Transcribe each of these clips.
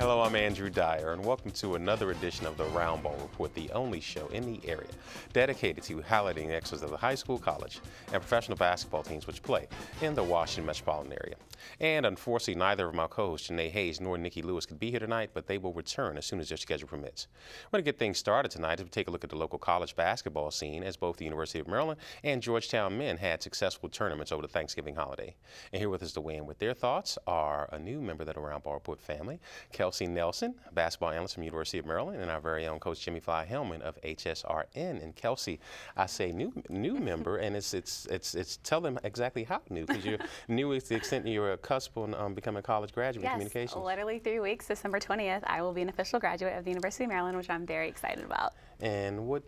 Hello, I'm Andrew Dyer, and welcome to another edition of the Roundball Report, the only show in the area dedicated to highlighting the excellence of the high school, college, and professional basketball teams which play in the Washington metropolitan area. And unfortunately, neither of my co-hosts, Janae Hayes nor Nikki Lewis, could be here tonight, but they will return as soon as their schedule permits. We're going to get things started tonight as we take a look at the local college basketball scene, as both the University of Maryland and Georgetown men had successful tournaments over the Thanksgiving holiday. And here with us to weigh in with their thoughts are a new member of the Roundball Report family, Kelsey Nelson, a basketball analyst from the University of Maryland, and our very own coach Jimmy Fly Hellman of HSRN. And Kelsey, I say new member, and it's tell them exactly how new, because you're new to the extent that you're a cusp on becoming a college graduate in communications. Yes, literally 3 weeks, December 20th, I will be an official graduate of the University of Maryland, which I'm very excited about. And what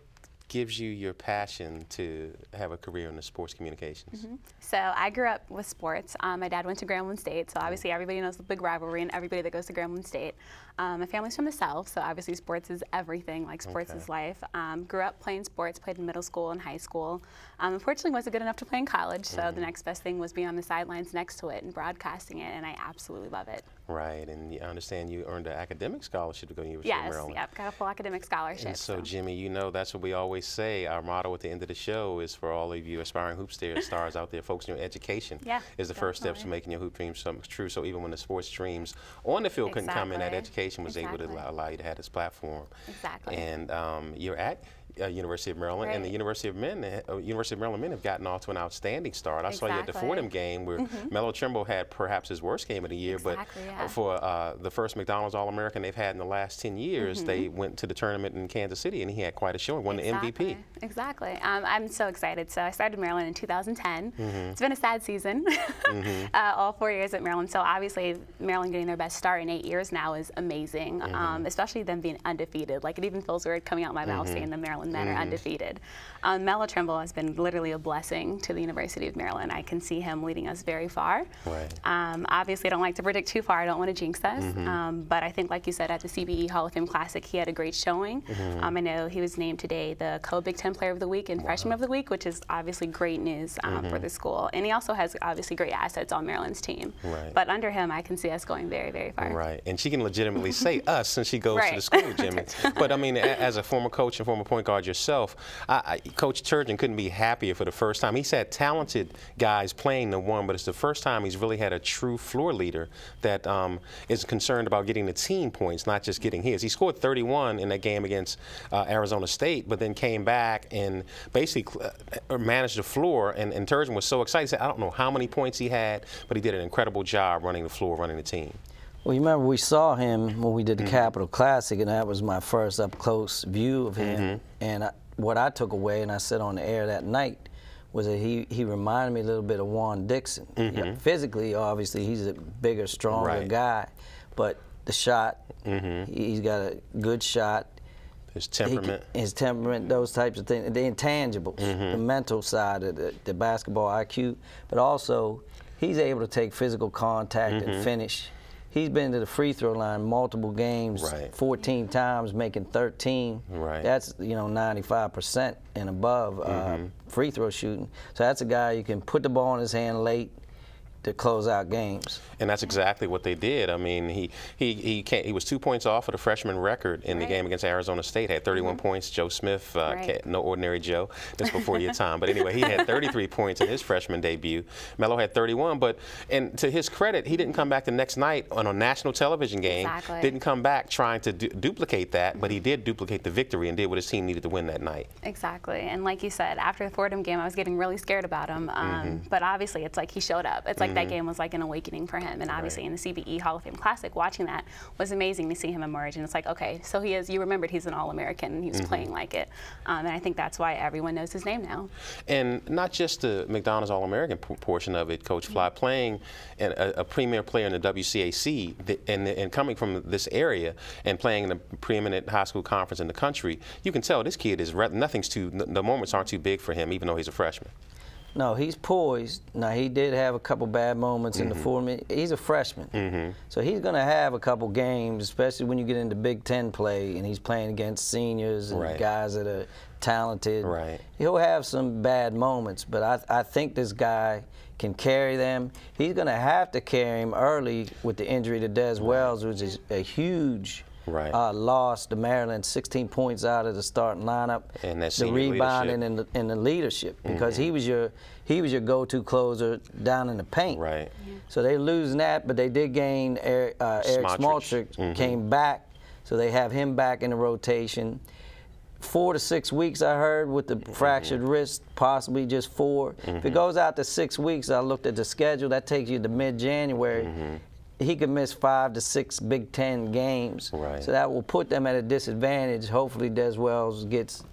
gives you your passion to have a career in the sports communications? So I grew up with sports. My dad went to Grambling State, so obviously everybody knows the big rivalry and everybody that goes to Grambling State. My family's from the South, so obviously sports is everything, like sports is life. Grew up playing sports, played in middle school and high school. Unfortunately wasn't good enough to play in college, so the next best thing was being on the sidelines next to it and broadcasting it, and I absolutely love it. Right, and I understand you earned an academic scholarship to go to the University of Maryland. Yes, got a full academic scholarship. And so, Jimmy, you know that's what we always say. Our motto at the end of the show is for all of you aspiring hoop stars out there, folks, your education is the first step to making your hoop dreams come true. So even when the sports dreams on the field couldn't come in, that education was able to allow you to have this platform. And you're at University of Maryland, and the University of Maryland men have gotten off to an outstanding start. I saw you at the Fordham game where Melo Trimble had perhaps his worst game of the year, but for the first McDonald's All-American they've had in the last 10 years, they went to the tournament in Kansas City, and he had quite a showing, won the MVP. Exactly. I'm so excited. So I started Maryland in 2010. It's been a sad season, all 4 years at Maryland. So obviously Maryland getting their best start in 8 years now is amazing, especially them being undefeated. Like, it even feels weird coming out my mouth saying the Maryland men are undefeated. Melo Trimble has been literally a blessing to the University of Maryland. I can see him leading us very far. Obviously, I don't like to predict too far. I don't want to jinx us. But I think, like you said, at the CBE Hall of Fame Classic, he had a great showing. I know he was named today the co-Big Ten Player of the Week and Freshman of the Week, which is obviously great news for the school. And he also has obviously great assets on Maryland's team. But under him, I can see us going very, very far. And she can legitimately say us since she goes to the school, Jimmy. But I mean, as a former coach and former point guard yourself, Coach Turgeon couldn't be happier for the first time. He's had talented guys playing the one, but it's the first time he's really had a true floor leader that is concerned about getting the team points, not just getting his. He scored 31 in that game against Arizona State, but then came back and basically managed the floor, and Turgeon was so excited. He said, I don't know how many points he had, but he did an incredible job running the floor, running the team. Well, you remember we saw him when we did the Capitol Classic, and that was my first up-close view of him. And what I took away, and I said on the air that night, was that he reminded me a little bit of Juan Dixon. Physically, obviously, he's a bigger, stronger guy, but the shot, he's got a good shot. His temperament. His temperament, those types of things, the intangibles, the mental side of the basketball IQ, but also he's able to take physical contact and finish. He's been to the free throw line multiple games, 14 times, making 13. That's, you know, 95% and above free throw shooting. So that's a guy you can put the ball in his hand late to close out games. And that's exactly what they did. I mean, he was 2 points off of the freshman record in the game against Arizona State. Had 31 points. Joe Smith, no ordinary Joe. That's before your time. But anyway, he had 33 points in his freshman debut. Melo had 31. And to his credit, he didn't come back the next night on a national television game. Didn't come back trying to duplicate that, but he did duplicate the victory and did what his team needed to win that night. Exactly. And like you said, after the Fordham game, I was getting really scared about him. But obviously, it's like he showed up. It's like that game was like an awakening for him, and obviously in the CBE Hall of Fame Classic, watching that was amazing to see him emerge. And it's like, okay, so he is. You remembered he's an All-American, and he was playing like it, and I think that's why everyone knows his name now. And not just the McDonald's All-American portion of it, Coach Fly, playing a premier player in the WCAC, and coming from this area and playing in a preeminent high school conference in the country, you can tell this kid is the moments aren't too big for him, even though he's a freshman. No, he's poised. Now, he did have a couple bad moments in the 4 minutes. He's a freshman. So he's going to have a couple games, especially when you get into Big Ten play and he's playing against seniors and guys that are talented. He'll have some bad moments, but I think this guy can carry them. He's going to have to carry him early with the injury to Des Wells, which is a huge loss to Maryland. 16 points out of the starting lineup. And that's the rebounding and the leadership, because he was your go-to closer down in the paint. So they're losing that, but they did gain Eric Smoltrich, came back, so they have him back in the rotation. 4 to 6 weeks, I heard, with the fractured wrist, possibly just 4. If it goes out to 6 weeks, I looked at the schedule, that takes you to mid-January. He could miss 5 to 6 Big Ten games. So that will put them at a disadvantage. Hopefully Des Wells gets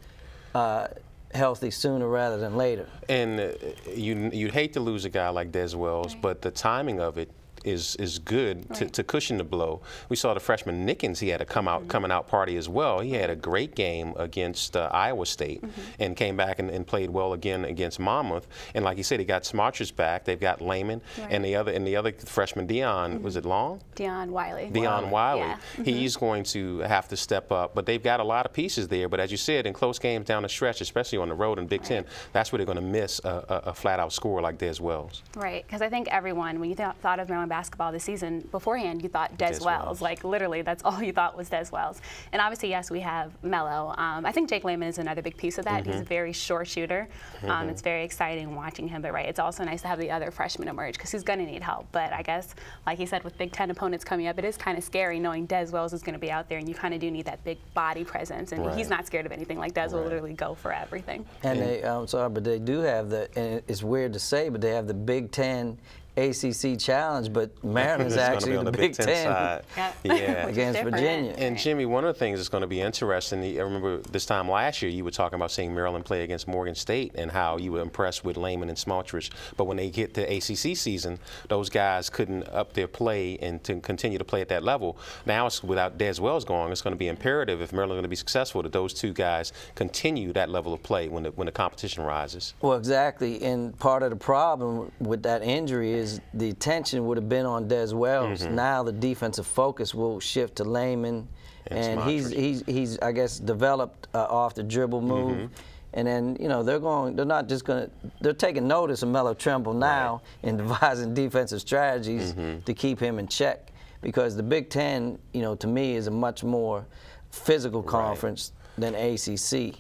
healthy sooner rather than later. And you'd hate to lose a guy like Des Wells, but the timing of it is good to cushion the blow. We saw the freshman Nickens, he had a coming out party as well. He had a great game against Iowa State and came back and played well again against Monmouth. And like you said, he got Smarters back. They've got Hellman and the other freshman Dion, was it Long? Dion Wiley. Dion Wiley. He's going to have to step up, but they've got a lot of pieces there. But as you said, in close games down the stretch, especially on the road in Big Ten, that's where they're going to miss a flat-out scorer like Des Wells. Right, because I think everyone, when you thought of Maryland basketball this season, beforehand you thought Des Wells. Like literally, that's all you thought was Des Wells. And obviously, yes, we have Mello. I think Jake Layman is another big piece of that. He's a very short shooter. It's very exciting watching him, but it's also nice to have the other freshmen emerge because he's going to need help. But I guess, like you said, with Big Ten opponents coming up, it is kind of scary knowing Des Wells is going to be out there, and you kind of do need that big body presence. And he's not scared of anything. Like Des will literally go for everything. And they, I'm sorry, but they do have the, and it's weird to say, but they have the Big Ten ACC challenge, but Maryland's actually on the Big Ten side. Against Virginia. And Jimmy, one of the things that's going to be interesting, I remember this time last year you were talking about seeing Maryland play against Morgan State and how you were impressed with Layman and Smaltrich, but when they get to ACC season, those guys couldn't up their play and to continue to play at that level. Now, without Des Wells going, it's going to be imperative if Maryland's going to be successful that those two guys continue that level of play when the competition rises. Well, exactly, and part of the problem with that injury is the attention would have been on Des Wells. Now the defensive focus will shift to Layman, and he's I guess developed off the dribble move. And then, you know, they're not just they're taking notice of Melo Trimble now and devising defensive strategies to keep him in check, because the Big Ten, you know, to me is a much more physical conference than ACC.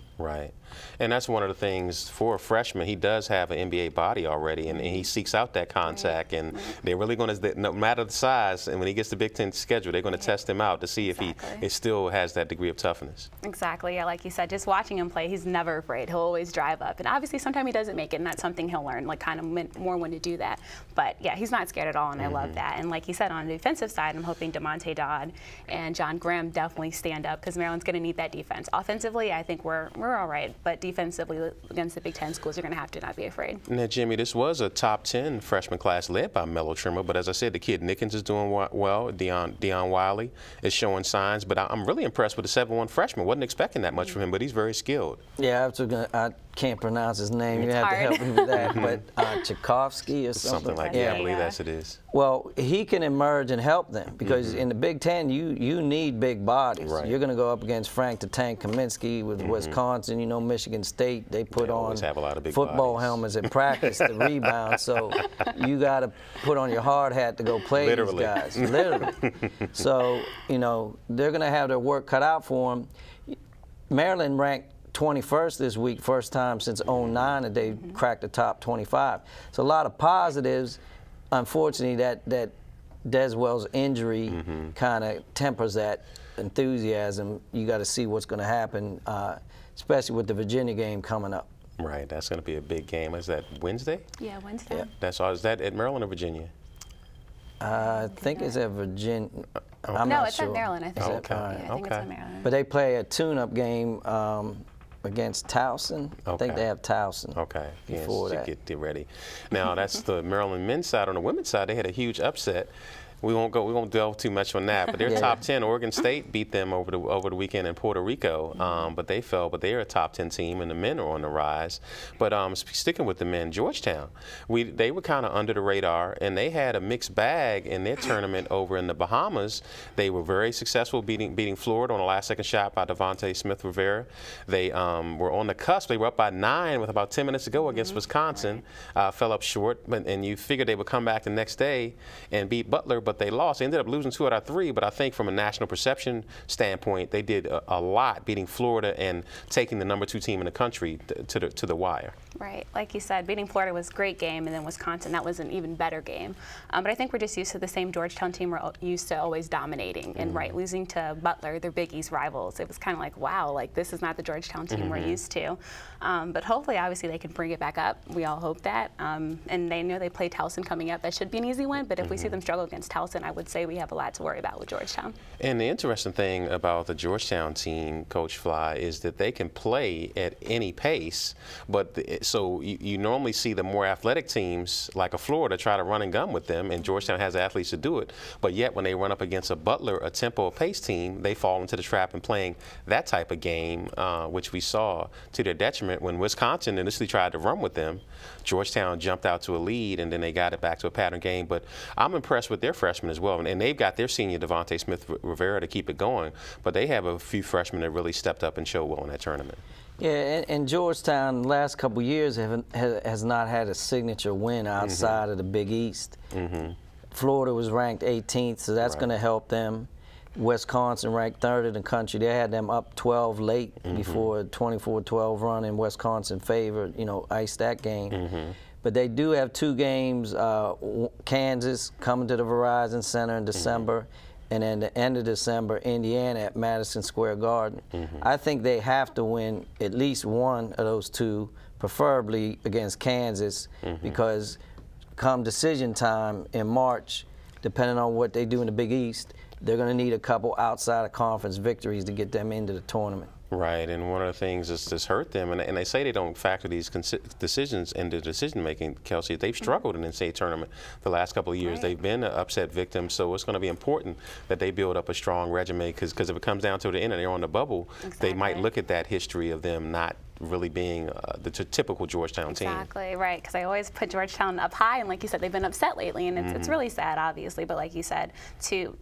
And that's one of the things for a freshman. He does have an NBA body already, and he seeks out that contact. And they're really going to, no matter the size, and when he gets the Big Ten schedule, they're going to test him out to see if he still has that degree of toughness. Exactly. Yeah, like you said, just watching him play, he's never afraid. He'll always drive up. And obviously, sometimes he doesn't make it, and that's something he'll learn, like kind of more when to do that. But yeah, he's not scared at all, and I love that. And like you said, on the defensive side, I'm hoping DeMonte Dodd and John Graham definitely stand up, because Maryland's going to need that defense. Offensively, I think we're all right, but defensively against the Big Ten schools, you're going to have to not be afraid. Now, Jimmy, this was a top 10 freshman class led by Melo Trimble, but as I said, the kid Nickens is doing well. Dion Wiley is showing signs, but I'm really impressed with the 7'1" freshman. Wasn't expecting that much from him, but he's very skilled. Yeah, I can't pronounce his name. You have to help me with that. But Tchaikovsky or something like that. I believe that's it is. Well, he can emerge and help them, because in the Big Ten, you need big bodies. You're going to go up against Frank the Tank Kaminsky with Wisconsin. You know, Michigan State, they put on have a lot of big football bodies. Helmets in practice to rebound. So you got to put on your hard hat to go play these guys. Literally. So, you know, they're going to have their work cut out for them. Maryland ranked 21st this week, first time since '09 that they cracked the top 25. So a lot of positives. Unfortunately, that Des Wells injury kind of tempers that enthusiasm. You got to see what's going to happen, especially with the Virginia game coming up. Right, that's going to be a big game. Is that Wednesday? Yeah, Wednesday. Yeah. That's all. Is that at Maryland or Virginia? I think it's at Virginia. No, not it's sure. at Maryland, I think. Okay. Yeah, I think it's at Maryland. But they play a tune-up game against Towson. I think they have Towson. Before that. Get ready. Now, that's the Maryland men's side. On the women's side, they had a huge upset. We won't delve too much on that, but they're Yeah. top 10. Oregon State beat them over the weekend in Puerto Rico, but they fell. But they're a top 10 team, and the men are on the rise. But sticking with the men, Georgetown, they were kind of under the radar, and they had a mixed bag in their tournament over in the Bahamas. They were very successful, beating Florida on a last-second shot by Devontae Smith-Rivera. They were on the cusp. They were up by 9 with about 10 minutes to go against Wisconsin. Fell up short, and you figured they would come back the next day and beat Butler, but they lost. They ended up losing 2 out of 3, but I think from a national perception standpoint, they did a lot, beating Florida and taking the #2 team in the country to the wire. Right, like you said, beating Florida was a great game, and then Wisconsin, that was an even better game. But I think we're just used to the same Georgetown team we're used to always dominating. And right, losing to Butler, their Big East rivals, it was kind of like, wow, like this is not the Georgetown team we're used to. But hopefully, obviously, they can bring it back up. We all hope that. And they know they play Towson coming up. That should be an easy win. But if we see them struggle against Towson, I would say we have a lot to worry about with Georgetown. And the interesting thing about the Georgetown team, Coach Fly, is that they can play at any pace. But so you normally see the more athletic teams, like a Florida, try to run and gun with them, and Georgetown has athletes to do it. But yet, when they run up against a Butler, a tempo pace team, they fall into the trap in playing that type of game, which we saw to their detriment when Wisconsin initially tried to run with them. Georgetown jumped out to a lead, and then they got it back to a pattern game. But I'm impressed with their freshmen as well, and they've got their senior Devontae Smith-Rivera to keep it going. But they have a few freshmen that really stepped up and showed well in that tournament. Yeah, and Georgetown the last couple of years has not had a signature win outside of the Big East. Florida was ranked 18th, so that's going to help them. Wisconsin ranked 3rd in the country. They had them up 12 late before a 24-12 run in Wisconsin favor, iced that game. But they do have 2 games, Kansas coming to the Verizon Center in December, and then the end of December, Indiana at Madison Square Garden. I think they have to win at least one of those 2, preferably against Kansas, because come decision time in March, depending on what they do in the Big East, they're going to need a couple outside of conference victories to get them into the tournament. Right, and one of the things that's hurt them, and they say they don't factor these decisions into decision-making, Kelsey, they've struggled in the NCAA tournament the last couple of years. Right. They've been an upset victim, so it's going to be important that they build up a strong resume, because if it comes down to the end and they're on the bubble, they might look at that history of them not really being the typical Georgetown team. Exactly, right, because I always put Georgetown up high, and like you said, they've been upset lately, and it's really sad, obviously, but like you said,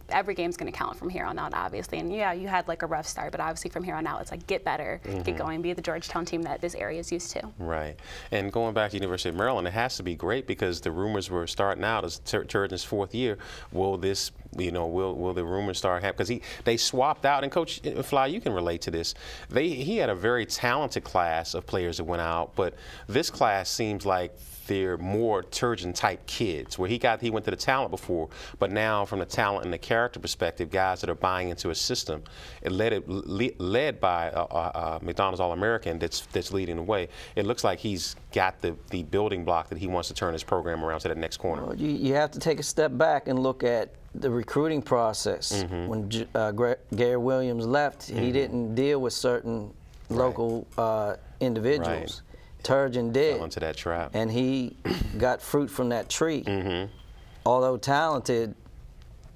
every game's going to count from here on out, obviously, and yeah, you had like a rough start, but obviously from here on out, it's like get better, get going, be the Georgetown team that this area is used to. Right, and going back to University of Maryland, it has to be great, because the rumors were starting out as Turgeon's 4th year. Will this, will the rumors start happening? Because they swapped out, and Coach Fly, you can relate to this. He had a very talented class of players that went out, but this class seems like they're more Turgeon-type kids, where he went to the talent before, but now from the talent and the character perspective, guys that are buying into a system, led by McDonald's All-American that's leading the way. It looks like he's got the building block that he wants to turn his program around to that next corner. Well, you have to take a step back and look at the recruiting process. When Gary Williams left, he didn't deal with certain local individuals. Turgeon did. Fell into that trap. And he got fruit from that tree. Although talented,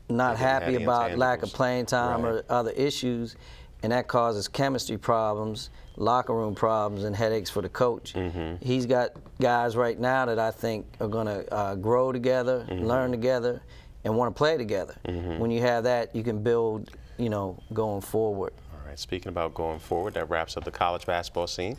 not happy about lack of playing time or other issues, and that causes chemistry problems, locker room problems, and headaches for the coach. He's got guys right now that I think are going to grow together, learn together, and want to play together. When you have that, you can build, going forward. All right, speaking about going forward, that wraps up the college basketball scene.